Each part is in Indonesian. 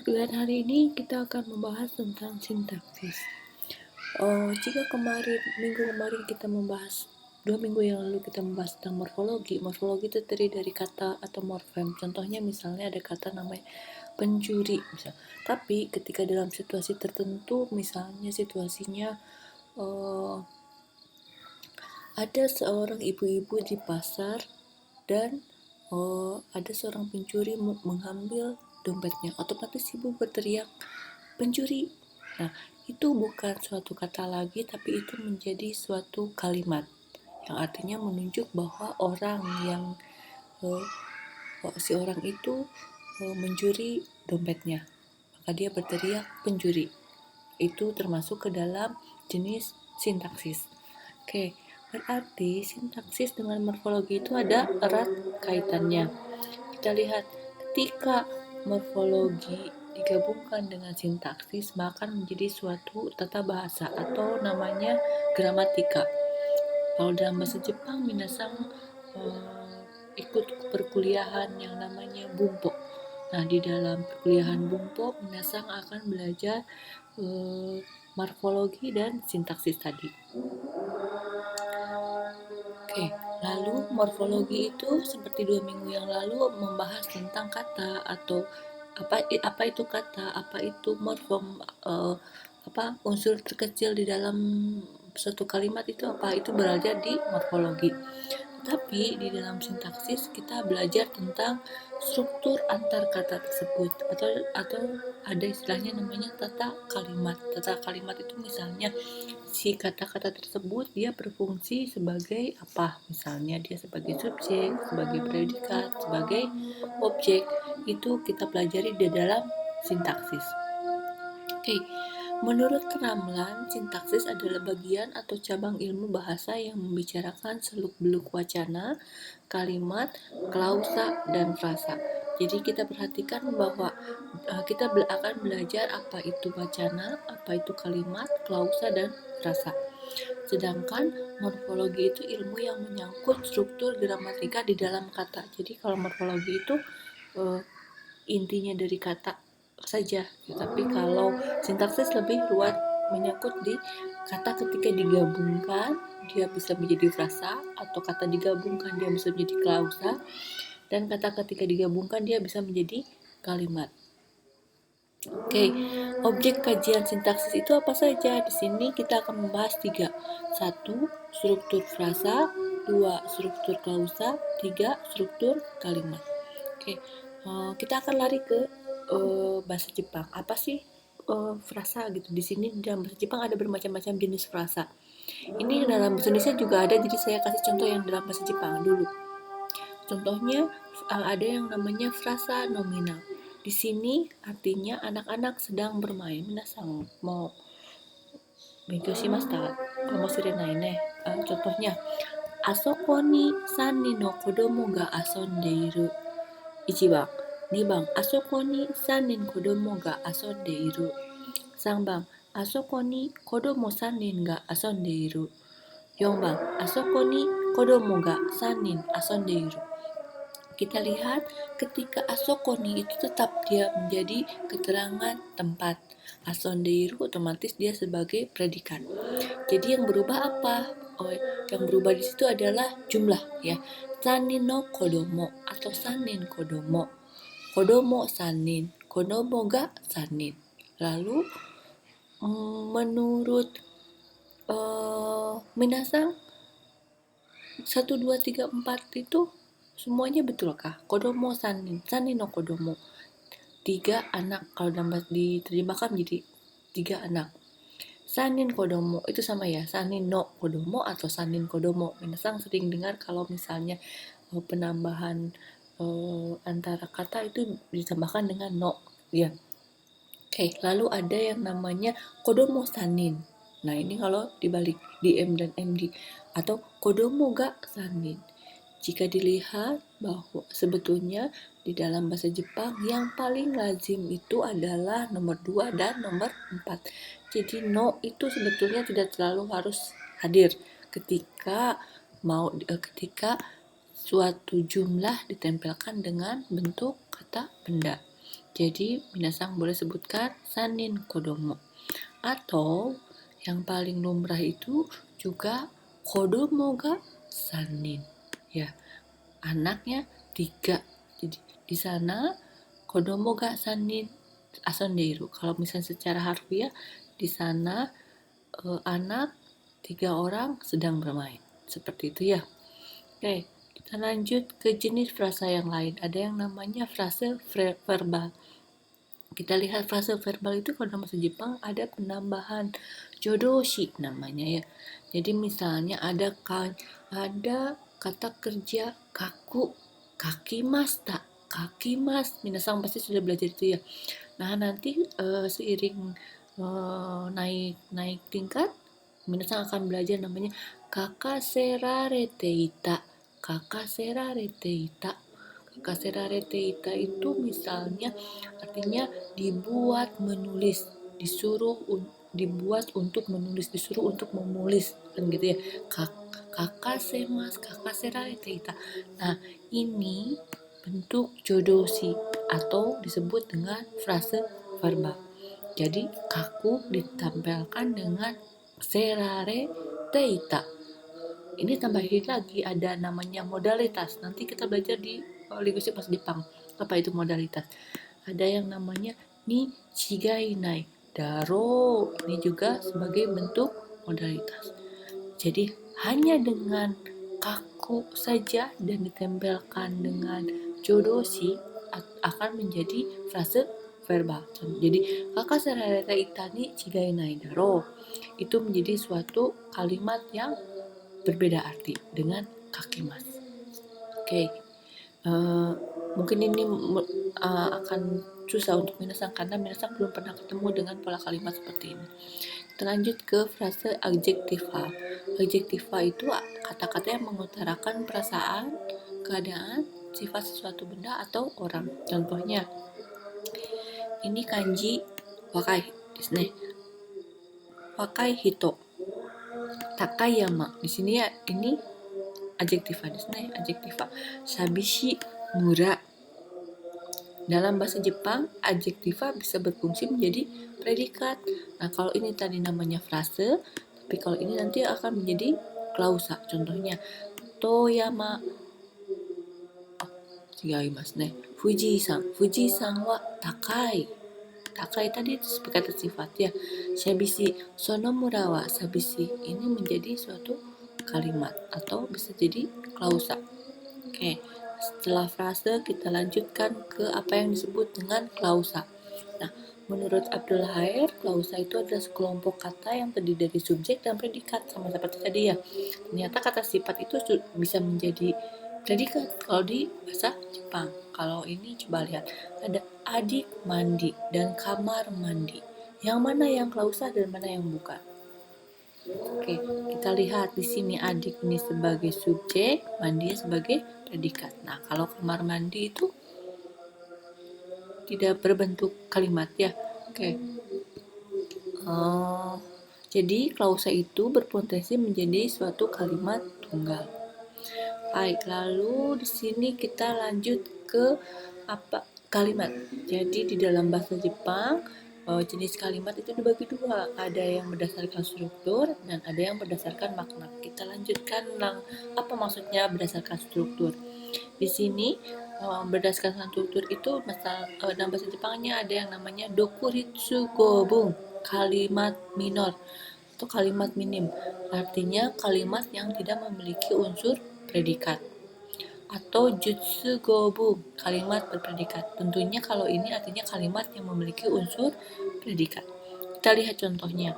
Dan hari ini kita akan membahas tentang sintaksis. Jika minggu kemarin kita membahas 2 minggu yang lalu kita membahas tentang morfologi. Morfologi itu terdiri dari kata atau morfem. Contohnya misalnya ada kata namanya pencuri. Tapi ketika dalam situasi tertentu, misalnya situasinya ada seorang ibu-ibu di pasar dan ada seorang pencuri mengambil dompetnya, otomatis ibu berteriak pencuri. Nah, itu bukan suatu kata lagi, tapi itu menjadi suatu kalimat yang artinya menunjuk bahwa si orang itu mencuri dompetnya, maka dia berteriak pencuri. Itu termasuk ke dalam jenis sintaksis. Oke, berarti sintaksis dengan morfologi itu ada erat kaitannya. Kita lihat, ketika morfologi digabungkan dengan sintaksis, maka menjadi suatu tata bahasa atau namanya gramatika. Kalau dalam bahasa Jepang, minasang ikut perkuliahan yang namanya bunpo. Nah, di dalam perkuliahan bunpo, minasang akan belajar morfologi dan sintaksis tadi. Oke, lalu morfologi itu seperti 2 minggu yang lalu membahas tentang kata atau apa itu kata, apa itu morfem, unsur terkecil di dalam suatu kalimat itu apa, itu belajar di morfologi. Tapi di dalam sintaksis kita belajar tentang struktur antar kata tersebut atau ada istilahnya namanya tata kalimat. Tata kalimat itu misalnya si kata-kata tersebut dia berfungsi sebagai apa? Misalnya dia sebagai subjek, sebagai predikat, sebagai objek. Itu kita pelajari di dalam sintaksis. Oke. Menurut Ramlan, sintaksis adalah bagian atau cabang ilmu bahasa yang membicarakan seluk-beluk wacana, kalimat, klausa, dan frasa. Jadi kita perhatikan bahwa kita akan belajar apa itu wacana, apa itu kalimat, klausa, dan frasa. Sedangkan morfologi itu ilmu yang menyangkut struktur gramatika di dalam kata. Jadi kalau morfologi itu intinya dari kata saja, tapi kalau sintaksis lebih luas, menyangkut di kata ketika digabungkan dia bisa menjadi frasa, atau kata digabungkan dia bisa menjadi klausa, dan kata ketika digabungkan dia bisa menjadi kalimat. Oke, objek kajian sintaksis itu apa saja? Di sini kita akan membahas 3. 1. Struktur frasa, 2. Struktur klausa, 3. Struktur kalimat. Oke, kita akan lari ke bahasa Jepang. Apa sih frasa gitu? Di sini dalam bahasa Jepang ada bermacam-macam jenis frasa. Ini dalam bahasa Indonesia juga ada, jadi saya kasih contoh yang dalam bahasa Jepang dulu. Contohnya ada yang namanya frasa nominal. Di sini artinya anak-anak sedang bermain. Minasang mau benkyoushimashita? Kamoshirenai ne. Contohnya, asoko ni 3人の子供が遊んでいる。1番。2番、あそこに3人子供が遊んでいる。3番、あそこに子供3人が遊んでいる。4番、あそこに子供が3人遊んでいる。Kita lihat ketika asokoni itu tetap dia menjadi keterangan tempat. Asondeiru otomatis dia sebagai predikat. Jadi yang berubah apa? Yang berubah di situ adalah jumlah ya. Sanin no kodomo atau sanin kodomo. Kodomo sanin, kodomo ga sanin. Lalu menurut minasang 1, 2, 3, 4 itu semuanya betulkah? Kodomo sanin, sanin no kodomo. 3 anak, kalau dalam diterjemahkan menjadi 3 anak. Sanin kodomo itu sama ya, sanin no kodomo atau sanin kodomo. Minasang sering dengar kalau misalnya penambahan antara kata itu ditambahkan dengan no ya. Oke, lalu ada yang namanya kodomo sanin. Nah, ini kalau dibalik di M dan MD, atau kodomo ga sanin. Jika dilihat bahwa sebetulnya di dalam bahasa Jepang yang paling lazim itu adalah nomor 2 dan nomor 4. Jadi no itu sebetulnya tidak selalu harus hadir ketika suatu jumlah ditempelkan dengan bentuk kata benda. Jadi, minasang boleh sebutkan sanin kodomo. Atau yang paling lumrah itu juga kodomo ga sanin. Ya, anaknya 3. Jadi di sana kodomo ga sanin asondeiru. Kalau misalnya secara harfiah di sana anak 3 orang sedang bermain. Seperti itu ya. Oke, kita lanjut ke jenis frasa yang lain. Ada yang namanya frase verbal. Kita lihat frase verbal itu kalau dalam bahasa Jepang ada penambahan jodoshi namanya ya. Jadi misalnya ada kata kerja kaku, kakimasta, kakimas. Minasang pasti sudah belajar itu ya. Nah, nanti seiring naik tingkat, minasang akan belajar namanya kakaserarete ita. Kakaserarete ita. Kakaserarete ita itu misalnya artinya dibuat menulis, dibuat untuk menulis, disuruh untuk menulis kan gitu ya. Kakaserarete ita. Nah, ini bentuk jodoshi atau disebut dengan frase verbal. Jadi kaku ditampilkan dengan serare teita. Ini tambahin lagi ada namanya modalitas. Nanti kita belajar di linguistik bahasa Jepang. Apa itu modalitas? Ada yang namanya ni chigainai daro. Ini juga sebagai bentuk modalitas. Jadi hanya dengan kaku saja dan ditempelkan dengan jodoshi akan menjadi frase verbal. Jadi kakaserareta itani chigainai daro itu menjadi suatu kalimat yang berbeda arti dengan kakimas. Oke, mungkin ini akan susah untuk minasang karena minasang belum pernah ketemu dengan pola kalimat seperti ini. Kita lanjut ke frase adjektiva. Adjektiva itu kata-kata yang mengutarakan perasaan, keadaan, sifat sesuatu benda atau orang. Contohnya, ini kanji wakai desu ne. Wakai hito. Takayama. Di sini ya ini adjektiva desu ne, adjektiva. Sabishi mura. Dalam bahasa Jepang, adjektiva bisa berfungsi menjadi predikat. Nah, kalau ini tadi namanya frase, tapi kalau ini nanti akan menjadi klausa. Contohnya, Toyama Fuji-san. Fuji-san wa takai. Takai tadi itu sebagai kata sifat ya. Sabisi, sonomura wa sabisi. Ini menjadi suatu kalimat atau bisa jadi klausa. Oke, setelah frase kita lanjutkan ke apa yang disebut dengan klausa. Nah, menurut Abdul Hair, klausa itu adalah sekelompok kata yang terdiri dari subjek dan predikat, sama seperti tadi ya. Ternyata kata sifat itu bisa menjadi predikat kalau di bahasa Jepang. Kalau ini coba lihat, ada adik mandi dan kamar mandi. Yang mana yang klausa dan mana yang bukan? Oke, kita lihat di sini adik ini sebagai subjek, mandi sebagai predikat. Nah, kalau kamar mandi itu tidak berbentuk kalimat ya. Oke. Jadi klausa itu berpotensi menjadi suatu kalimat tunggal. Baik, lalu di sini kita lanjut ke kalimat. Jadi di dalam bahasa Jepang jenis kalimat itu dibagi dua, ada yang berdasarkan struktur dan ada yang berdasarkan makna. Kita lanjutkan apa maksudnya berdasarkan struktur. Di sini berdasarkan struktur itu dalam bahasa Jepangnya ada yang namanya dokuritsu gobung, kalimat minor atau kalimat minim. Artinya kalimat yang tidak memiliki unsur predikat. Atau jutsu gobung, kalimat berpredikat. Tentunya kalau ini artinya kalimat yang memiliki unsur predikat. Kita lihat contohnya.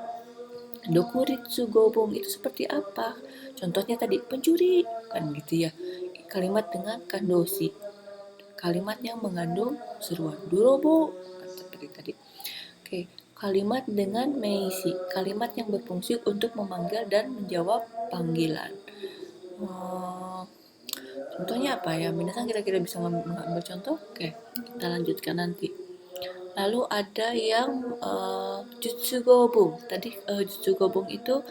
Dokuritsu gobung itu seperti apa? Contohnya tadi pencuri, kan gitu ya. Kalimat dengan kandoshi, kalimat yang mengandung seruan. Durobo, kan seperti tadi. Oke, kalimat dengan meisi, kalimat yang berfungsi untuk memanggil dan menjawab panggilan. Contohnya apa ya? Minasan kira-kira bisa mengambil contoh? Oke, kita lanjutkan nanti. Lalu ada yang jutsu gobung. Tadi jutsu gobung itu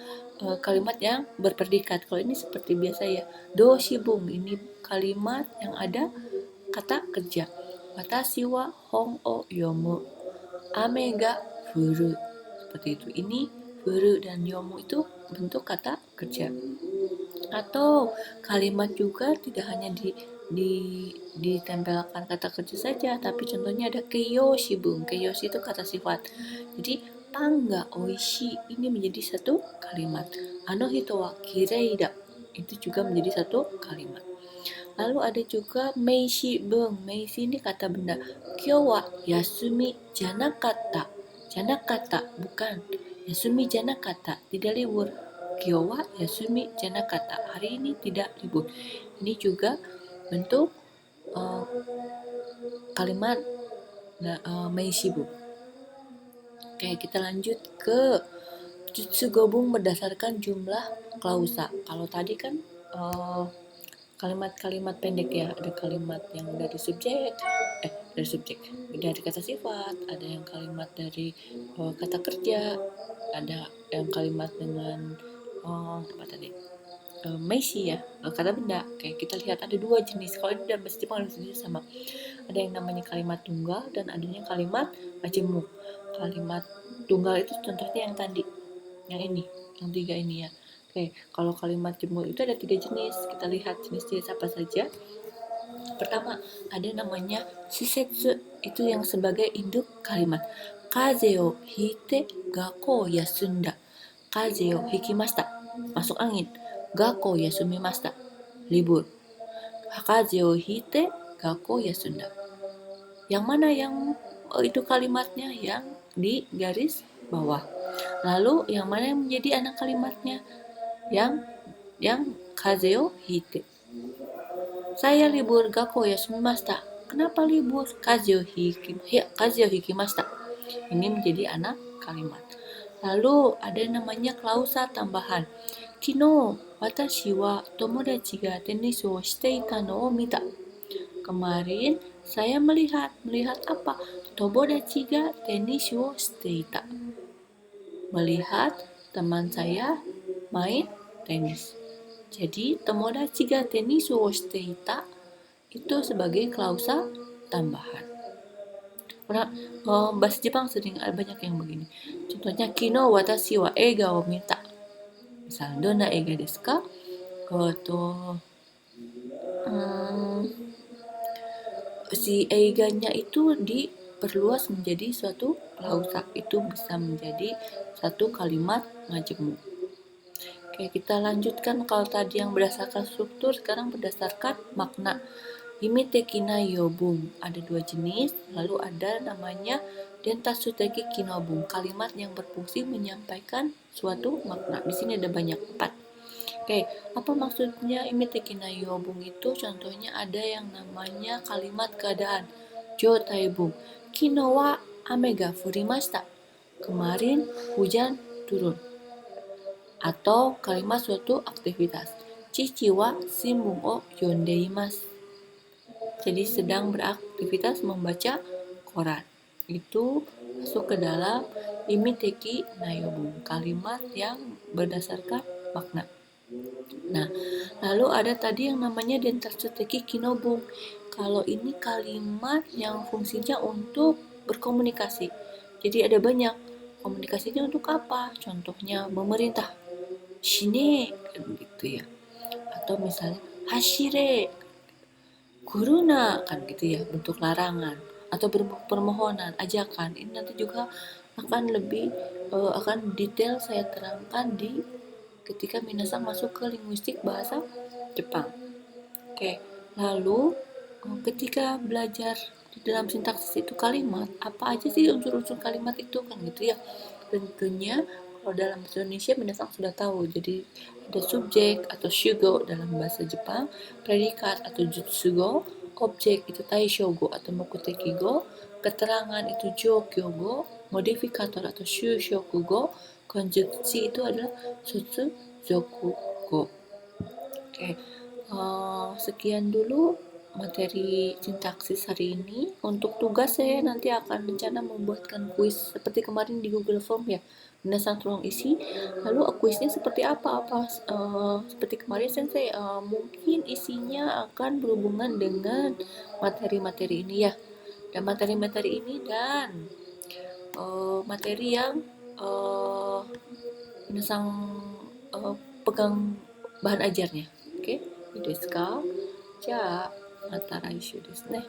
kalimat yang berpredikat. Kalau ini seperti biasa ya. Doshibung, ini kalimat yang ada kata kerja. Watashi wa hon o yomu. Ame ga furu. Seperti itu. Ini furu dan yomu itu bentuk kata kerja. Atau kalimat juga tidak hanya di ditempelkan kata kerja saja, tapi contohnya ada keiyoshi bung. Keiyoshi itu kata sifat. Jadi pangga oishi ini menjadi satu kalimat. Ano hito wa kirei da itu juga menjadi satu kalimat. Lalu ada juga meishi bung. Meishi ini kata benda. Kyo wa yasumi janakatta. Janakatta bukan. Yasumi janakatta tidak libur. Kyo wa yasumi janakatta. Hari ini tidak libur. Ini juga bentuk kalimat meishi bung. Oke, kita lanjut ke jutsu gabung berdasarkan jumlah klausa. Kalau tadi kan kalimat-kalimat pendek ya, ada kalimat yang dari subjek, dari kata sifat, ada yang kalimat dari kata kerja, ada yang kalimat dengan apa tadi? Meishi ya, kata benda. Kayak kita lihat ada dua jenis. Kalau ini dalam bahasa Jepang ada jenis sama. Ada yang namanya kalimat tunggal dan adanya kalimat majemuk. Kalimat tunggal itu contohnya yang tadi, yang ini, yang tiga ini ya. Oke, kalau kalimat jemur itu ada 3 jenis. Kita lihat jenis-jenis apa saja. Pertama, ada namanya shisetsu, itu yang sebagai induk kalimat. Kaze o hite gakko yasunda. Kaze o hikimashita, masuk angin. Gakko yasumimashita, libur. Kaze o hite gakko yasunda. Yang mana yang itu kalimatnya yang di garis bawah. Lalu yang mana yang menjadi anak kalimatnya? Yang kaze o hite. Saya libur gakko yasumimashita. Kenapa libur? Kaze o hikimashita. Ini menjadi anak kalimat. Lalu ada namanya klausa tambahan. Kino watashi wa tomodachi ga tenis o shiteita no o mita. Kemarin saya melihat apa? Tomodachi ga tenis o shiteita. Melihat teman saya main tenis. Jadi tomodachi ga tenis o shiteita itu sebagai klausa tambahan. Bahasa Jepang sering ada banyak yang begini. Contohnya kino watashi wa eiga o mita. Misalnya dona eiga desu ka? Si eiganya itu diperluas menjadi suatu klausa. Itu bisa menjadi satu kalimat majemuk. Oke, kita lanjutkan. Kalau tadi yang berdasarkan struktur, sekarang berdasarkan makna. Imiteki nayobung, ada 2 jenis. Lalu ada namanya dentasuteki kinobung, kalimat yang berfungsi menyampaikan suatu makna. Di sini ada banyak, 4. Oke, apa maksudnya imiteki nayobung itu? Contohnya ada yang namanya kalimat keadaan. Jotaibung, kino wa ame ga furimashita. Kemarin hujan turun. Atau kalimat suatu aktivitas. Chichi wa shimbun o yondeimasu. Jadi sedang beraktivitas membaca koran. Itu masuk ke dalam imiteki nayobung, kalimat yang berdasarkan makna. Nah, lalu ada tadi yang namanya dentasuteki kinobung. Kalau ini kalimat yang fungsinya untuk berkomunikasi. Jadi ada banyak. Komunikasinya untuk apa? Contohnya memerintah. Shine, gitu ya. Atau misalnya hashire, guruna, kan gitu ya, bentuk larangan atau permohonan, ajakan. Ini nanti juga akan lebih akan detail saya terangkan di ketika minasang masuk ke linguistik bahasa Jepang. Oke, lalu ketika belajar di dalam sintaksis itu kalimat, apa aja sih unsur-unsur kalimat itu, kan gitu ya. Tentunya kalau dalam bahasa Indonesia minasang sudah tahu. Jadi ada subjek atau shugo dalam bahasa Jepang, predikat atau jutsugo, objek itu taishogo atau mokutekigo, keterangan itu jokyogo, modifikator atau shushokugo, konjungsi itu adalah sutsuzokugo. Oke, sekian dulu materi sintaksis hari ini. Untuk tugas saya nanti akan rencana membuatkan kuis seperti kemarin di Google Form ya. Minasang tolong isi. Lalu kuisnya seperti apa? Seperti kemarin saya mungkin isinya akan berhubungan dengan materi-materi ini ya. dan materi-materi ini dan materi yang minasang pegang bahan ajarnya. Oke,いいですか？じゃあ、また来週ですね。